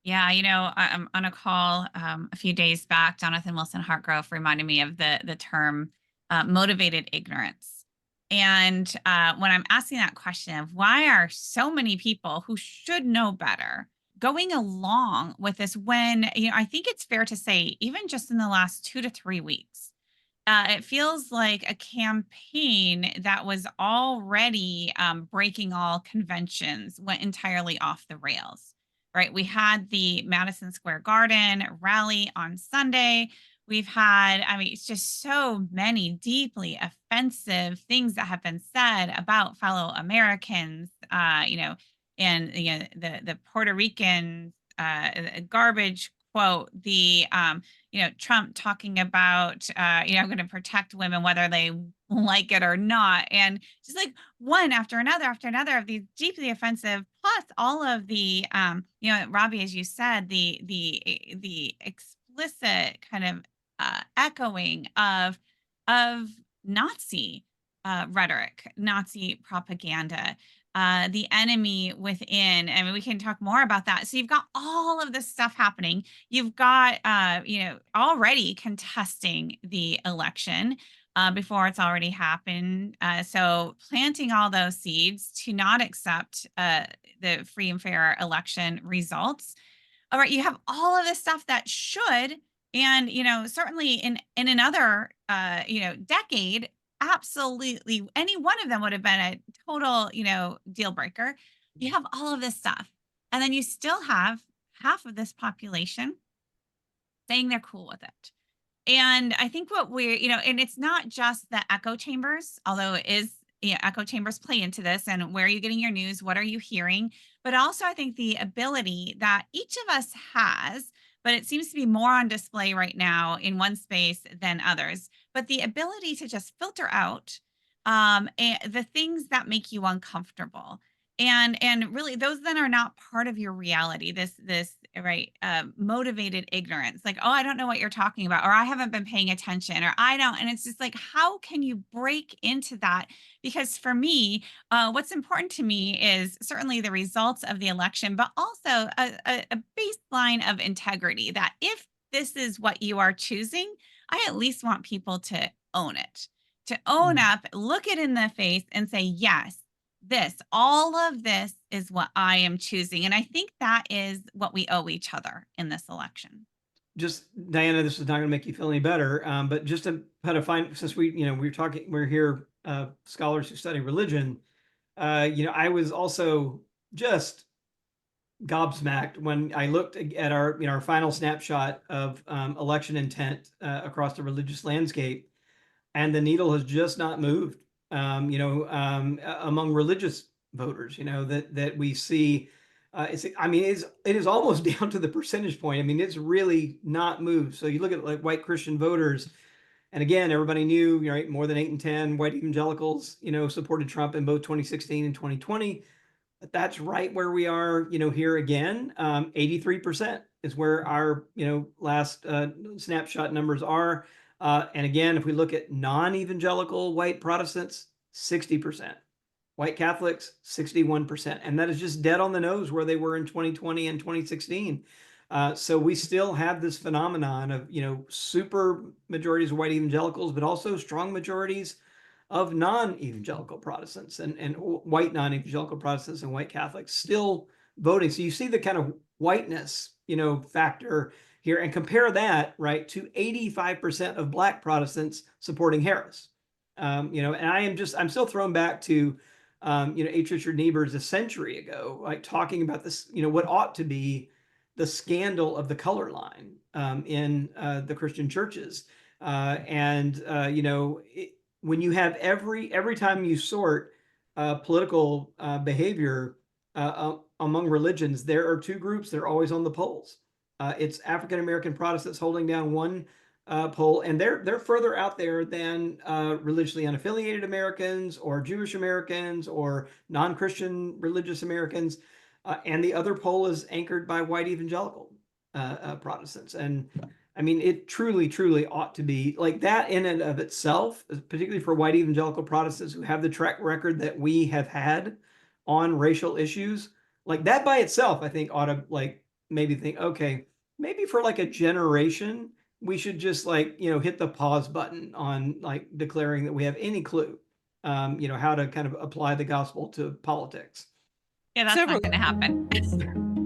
Yeah, I'm on a call a few days back. Jonathan Wilson Hartgrove reminded me of the term motivated ignorance. And when I'm asking that question of why are so many people who should know better going along with this, when I think it's fair to say, even just in the last 2 to 3 weeks, it feels like a campaign that was already breaking all conventions went entirely off the rails, right? We had the Madison Square Garden rally on Sunday. We've had, I mean, it's just so many deeply offensive things that have been said about fellow Americans, and the Puerto Rican garbage quote, Trump talking about, I'm going to protect women whether they like it or not. And just like one after another of these deeply offensive, plus all of the, Robby, as you said, the explicit kind of echoing of Nazi rhetoric, Nazi propaganda, the enemy within. I mean, we can talk more about that. So you've got all of this stuff happening. You've got, already contesting the election before it's already happened. So planting all those seeds to not accept the free and fair election results. All right, you have all of this stuff that should, and certainly in another decade, absolutely any one of them would have been a total deal breaker. You have all of this stuff, and then you still have half of this population saying they're cool with it. And I think what we're, and it's not just the echo chambers, although it is, echo chambers play into this, and where are you getting your news? What are you hearing? But also, I think the ability that each of us has, but it seems to be more on display right now in one space than others, but the ability to just filter out the things that make you uncomfortable. And really those then are not part of your reality, this right motivated ignorance, like, oh, I don't know what you're talking about, or I haven't been paying attention, or I don't. And it's just like, how can you break into that? Because for me, what's important to me is certainly the results of the election, but also a baseline of integrity, that if this is what you are choosing, I at least want people to own it, to own Mm. up, look it in the face and say, yes, all of this is what I am choosing. And I think that is what we owe each other in this election. Just Diana, this is not going to make you feel any better, but just to kind of find, since we're here, scholars who study religion. I was also just gobsmacked when I looked at our final snapshot of election intent across the religious landscape, and the needle has just not moved. Among religious voters, that we see, it is almost down to the percentage point. I mean, it's really not moved. So you look at like white Christian voters, and again, everybody knew, right, more than 8 in 10 white evangelicals, supported Trump in both 2016 and 2020. But that's right where we are, here again. 83% is where our, last snapshot numbers are. And again, if we look at non-evangelical white Protestants, 60%. White Catholics, 61%. And that is just dead on the nose where they were in 2020 and 2016. So we still have this phenomenon of, super majorities of white evangelicals, but also strong majorities of non-evangelical Protestants and white non-evangelical Protestants and white Catholics still voting. So you see the kind of whiteness, factor here, and compare that, right, to 85% of Black Protestants supporting Harris. And I'm still thrown back to, H. Richard Niebuhr's a century ago, like talking about this, what ought to be the scandal of the color line in the Christian churches. When you have every time you sort political behavior among religions, there are two groups that are always on the polls. It's African American Protestants holding down one poll, and they're further out there than religiously unaffiliated Americans or Jewish Americans or non-Christian religious Americans. And the other poll is anchored by white evangelical Protestants. And I mean, it truly, truly ought to be like that in and of itself, particularly for white evangelical Protestants who have the track record that we have had on racial issues. Like that by itself, I think ought to like maybe think, okay, maybe for like a generation, we should just like, hit the pause button on like declaring that we have any clue, how to kind of apply the gospel to politics. Yeah, that's Several not going to happen.